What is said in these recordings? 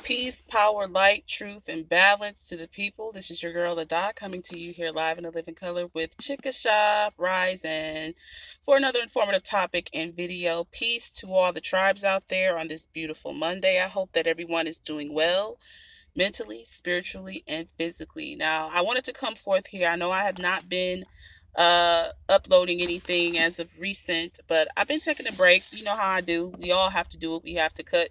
Peace, power, light, truth, and balance to the people. This is your girl, the Doc, coming to you here live in a living color with Chicka Shop Rising for another informative topic and video. Peace to all the tribes out there on this beautiful Monday. I hope that everyone is doing well mentally, spiritually, and physically. Now, I wanted to come forth here. I know I have not been uploading anything as of recent, but I've been taking a break. You know how I do. We all have to do it. We have to cut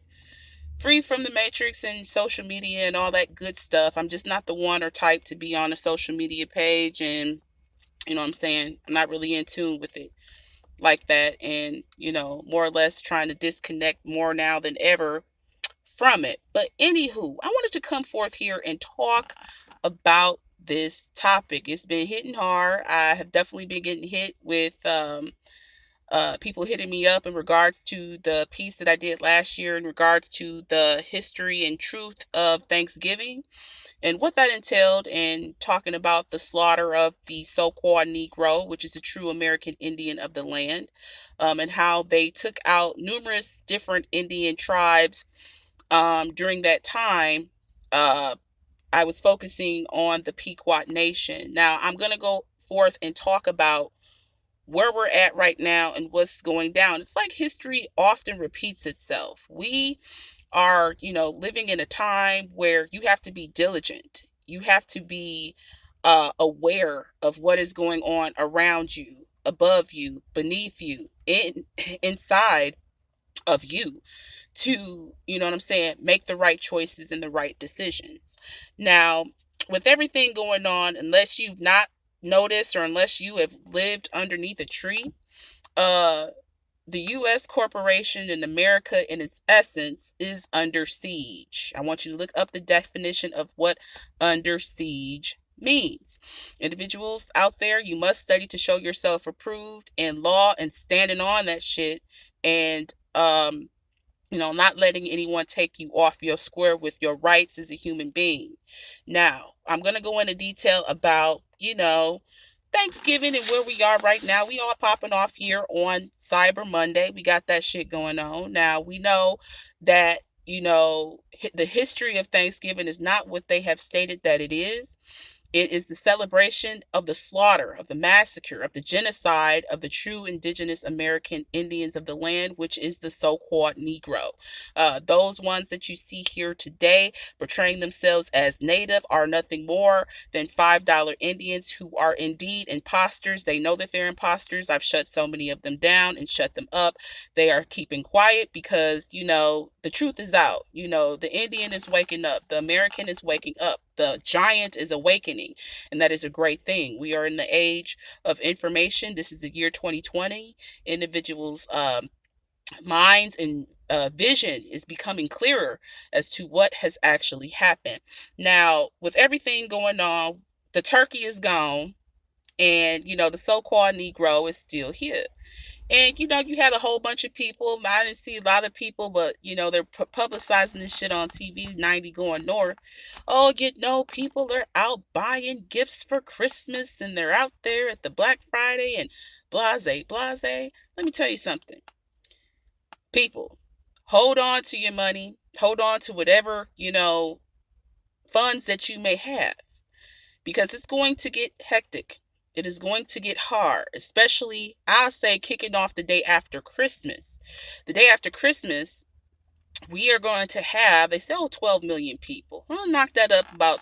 free from the matrix and social media and all that good stuff. I'm just not the one or type to be on a social media page, and you know what I'm saying, I'm not really in tune with it like that, and more or less trying to disconnect more now than ever from it. But anywho, I wanted to come forth here and talk about this topic. It's been hitting hard. I have definitely been getting hit with people hitting me up in regards to the piece that I did last year in regards to the history and truth of Thanksgiving and what that entailed, and talking about the slaughter of the so-called Negro, which is a true American Indian of the land, and how they took out numerous different Indian tribes during that time. I was focusing on the Pequot Nation. Now, I'm going to go forth and talk about where we're at right now and what's going down. It's like history often repeats itself. We are, living in a time where you have to be diligent. You have to be aware of what is going on around you, above you, beneath you, inside of you, to, you know what I'm saying, make the right choices and the right decisions. Now, with everything going on, unless you've not noticed or unless you have lived underneath a tree, uh, the U.S. corporation in America, in its essence, is under siege. I want you to look up the definition of what under siege means. Individuals out there, you must study to show yourself approved in law and standing on that shit, and not letting anyone take you off your square with your rights as a human being. Now, I'm going to go into detail about, Thanksgiving and where we are right now. We all popping off here on Cyber Monday. We got that shit going on. Now, we know that, the history of Thanksgiving is not what they have stated that it is. It is the celebration of the slaughter, of the massacre, of the genocide of the true indigenous American Indians of the land, which is the so-called Negro. Those ones that you see here today portraying themselves as Native are nothing more than $5 Indians who are indeed imposters. They know that they're imposters. I've shut so many of them down and shut them up. They are keeping quiet because, the truth is out. The Indian is waking up. The American is waking up. The giant is awakening, and that is a great thing. We are in the age of information. This is the year 2020. Individuals' minds and vision is becoming clearer as to what has actually happened. Now, with everything going on, the turkey is gone, and the so-called Negro is still here. And you had a whole bunch of people. I didn't see a lot of people, but they're publicizing this shit on TV, 90 going north. Oh, people are out buying gifts for Christmas, and they're out there at the Black Friday and blase, blase. Let me tell you something. People, hold on to your money. Hold on to whatever, funds that you may have, because it's going to get hectic. It is going to get hard, especially, I'll say, kicking off the day after Christmas. The day after Christmas, we are going to have, they say, 12 million people. I'll knock that up about,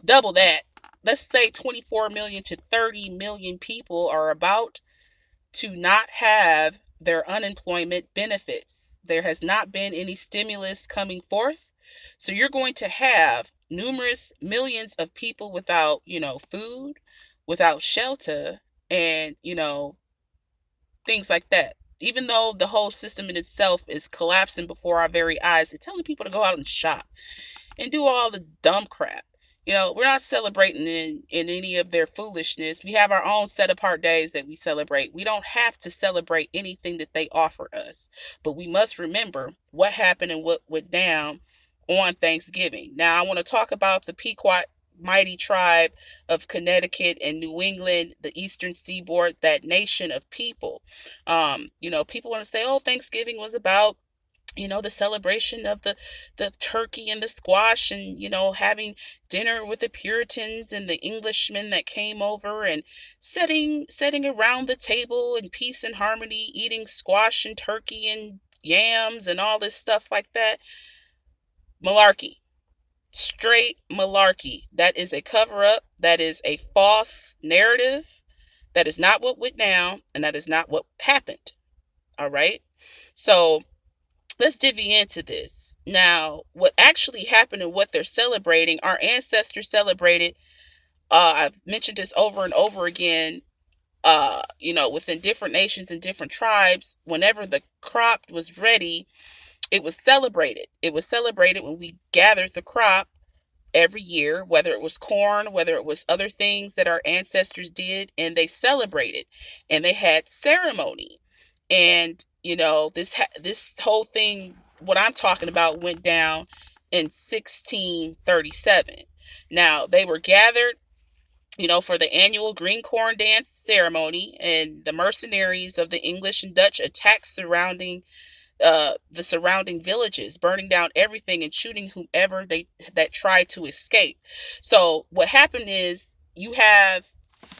double that. Let's say 24 million to 30 million people are about to not have their unemployment benefits. There has not been any stimulus coming forth. So you're going to have numerous millions of people without, food, without shelter, and, things like that. Even though the whole system in itself is collapsing before our very eyes, it's telling people to go out and shop and do all the dumb crap. We're not celebrating in any of their foolishness. We have our own set apart days that we celebrate. We don't have to celebrate anything that they offer us. But we must remember what happened and what went down on Thanksgiving. Now, I want to talk about the Pequot mighty tribe of Connecticut and New England, the Eastern Seaboard, that nation of people. People want to say, oh, Thanksgiving was about the celebration of the turkey and the squash, and having dinner with the Puritans and the Englishmen that came over, and setting around the table in peace and harmony, eating squash and turkey and yams and all this stuff like that. Malarkey. Straight malarkey. That is a cover up. That is a false narrative. That is not what went down, and that is not what happened. All right. So let's divvy into this. Now, what actually happened and what they're celebrating, our ancestors celebrated. I've mentioned this over and over again. Within different nations and different tribes, whenever the crop was ready, it was celebrated. It was celebrated when we gathered the crop every year, whether it was corn, whether it was other things that our ancestors did, and they celebrated, and they had ceremony. And this whole thing, what I'm talking about, went down in 1637. Now, they were gathered, for the annual green corn dance ceremony, and the mercenaries of the English and Dutch attacked the surrounding villages, burning down everything and shooting whomever that tried to escape. So what happened is, you have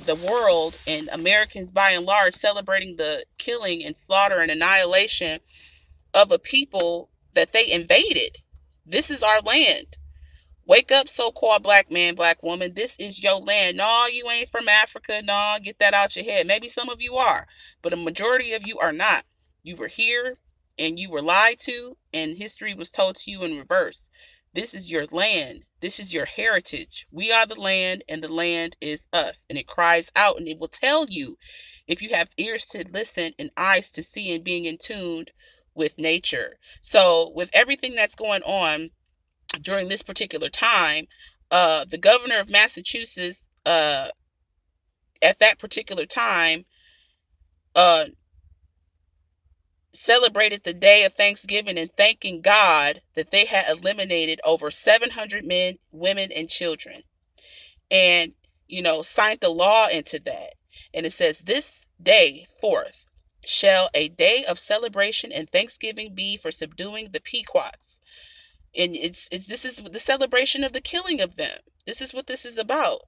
the world and Americans by and large celebrating the killing and slaughter and annihilation of a people that they invaded. This is our land. Wake up, so-called black man, black woman. This is your land. No, you ain't from Africa. No, get that out your head. Maybe some of you are, but a majority of you are not. You were here and you were lied to, and history was told to you in reverse. This is your land. This is your heritage. We are the land, and the land is us. And it cries out, and it will tell you, if you have ears to listen and eyes to see, and being in tune with nature. So with everything that's going on during this particular time, the governor of Massachusetts, at that particular time, uh, celebrated the day of Thanksgiving and thanking God that they had eliminated over 700 men, women, and children. And, signed the law into that. And it says, this day forth shall a day of celebration and thanksgiving be for subduing the Pequots. And it's this is the celebration of the killing of them. This is what this is about.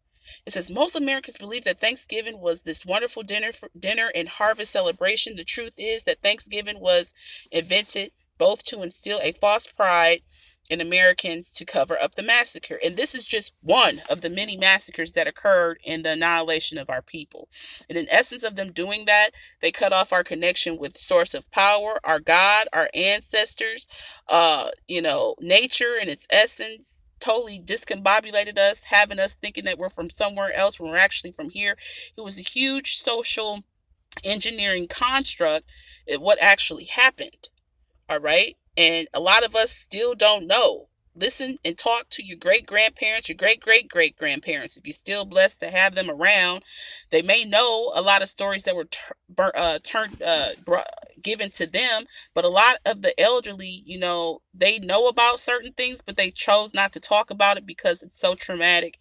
It says, most Americans believe that Thanksgiving was this wonderful dinner and harvest celebration. The truth is that Thanksgiving was invented both to instill a false pride in Americans to cover up the massacre. And this is just one of the many massacres that occurred in the annihilation of our people. And in essence of them doing that, they cut off our connection with source of power, our God, our ancestors, nature in its essence. Totally discombobulated us, having us thinking that we're from somewhere else when we're actually from here. It was a huge social engineering construct at what actually happened. All right. And a lot of us still don't know. Listen and talk to your great grandparents, your great great great grandparents. If you're still blessed to have them around, they may know a lot of stories that were given to them. But a lot of the elderly, they know about certain things, but they chose not to talk about it because it's so traumatic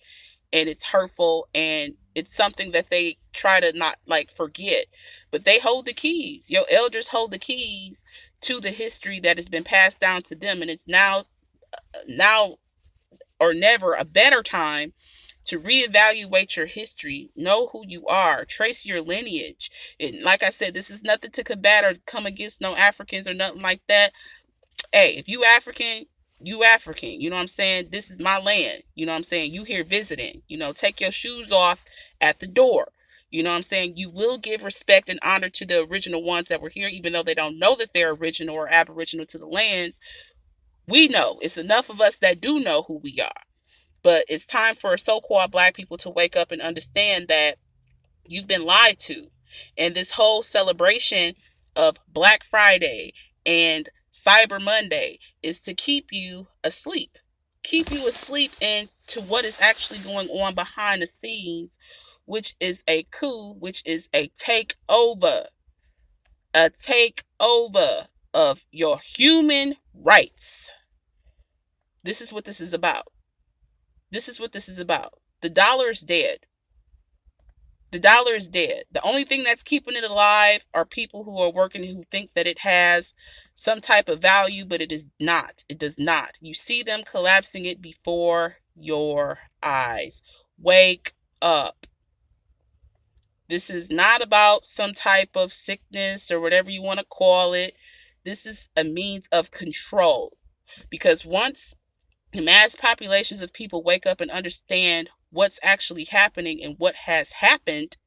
and it's hurtful, and it's something that they try to not forget. But they hold the keys. Your elders hold the keys to the history that has been passed down to them, and it's now or never a better time to reevaluate your history, know who you are, trace your lineage. And like I said, this is nothing to combat or come against no Africans or nothing like that. Hey, if you African, you African. You know what I'm saying? This is my land. You know what I'm saying? You here visiting. Take your shoes off at the door. You know what I'm saying? You will give respect and honor to the original ones that were here, even though they don't know that they're original or aboriginal to the lands. We know. It's enough of us that do know who we are. But it's time for so-called black people to wake up and understand that you've been lied to. And this whole celebration of Black Friday and Cyber Monday is to keep you asleep. Keep you asleep into what is actually going on behind the scenes, which is a coup, which is a takeover. A takeover of your human rights. This is what this is about. This is what this is about. The dollar is dead. The dollar is dead. The only thing that's keeping it alive are people who are working, who think that it has some type of value, but it is not. It does not. You see them collapsing it before your eyes. Wake up. This is not about some type of sickness or whatever you want to call it. This is a means of control. Because once the mass populations of people wake up and understand what's actually happening and what has happened,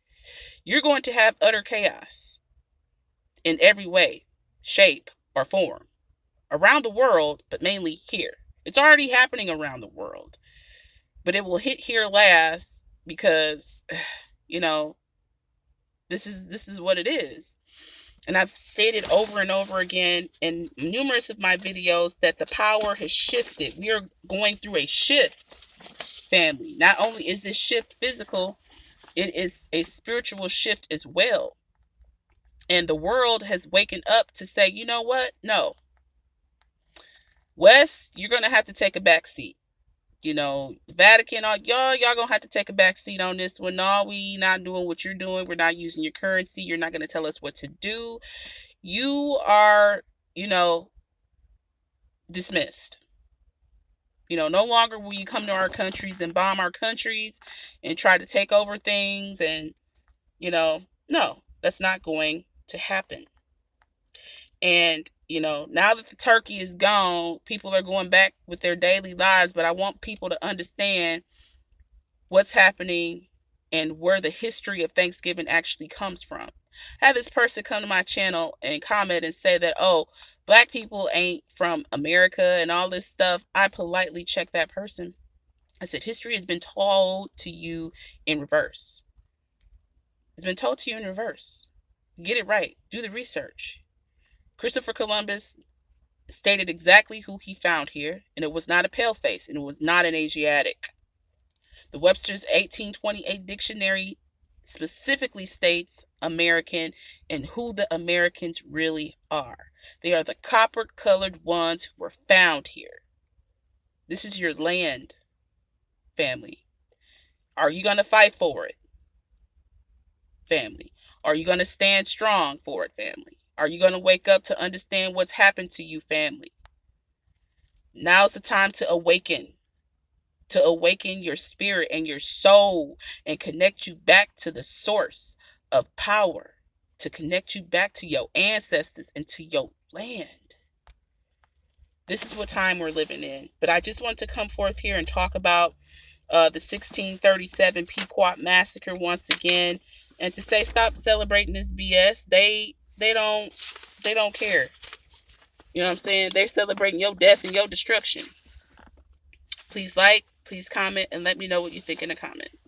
you're going to have utter chaos in every way, shape, or form around the world, but mainly here. It's already happening around the world, but it will hit here last because, you know, this is what it is. And I've stated over and over again in numerous of my videos that the power has shifted. We are going through a shift, family. Not only is this shift physical, it is a spiritual shift as well. And the world has waken up to say, you know what? No. West, you're going to have to take a back seat. You know, Vatican, y'all going to have to take a back seat on this one. No, we not doing what you're doing. We're not using your currency. You're not going to tell us what to do. You are, dismissed. No longer will you come to our countries and bomb our countries and try to take over things. And, no, that's not going to happen. And, now that the turkey is gone, people are going back with their daily lives. But I want people to understand what's happening and where the history of Thanksgiving actually comes from. I had this person come to my channel and comment and say that, oh, black people ain't from America and all this stuff. I politely checked that person. I said, history has been told to you in reverse. It's been told to you in reverse. Get it right. Do the research. Christopher Columbus stated exactly who he found here, and it was not a paleface, and it was not an Asiatic. The Webster's 1828 dictionary specifically states American and who the Americans really are. They are the copper-colored ones who were found here. This is your land, family. Are you going to fight for it, family? Are you going to stand strong for it, family? Are you going to wake up to understand what's happened to you, family? Now's the time to awaken your spirit and your soul and connect you back to the source of power, to connect you back to your ancestors and to your land. This is what time we're living in. But I just want to come forth here and talk about the 1637 Pequot massacre once again, and to say stop celebrating this BS. They don't care. You know what I'm saying? They're celebrating your death and your destruction. Please like, please comment, and let me know what you think in the comments.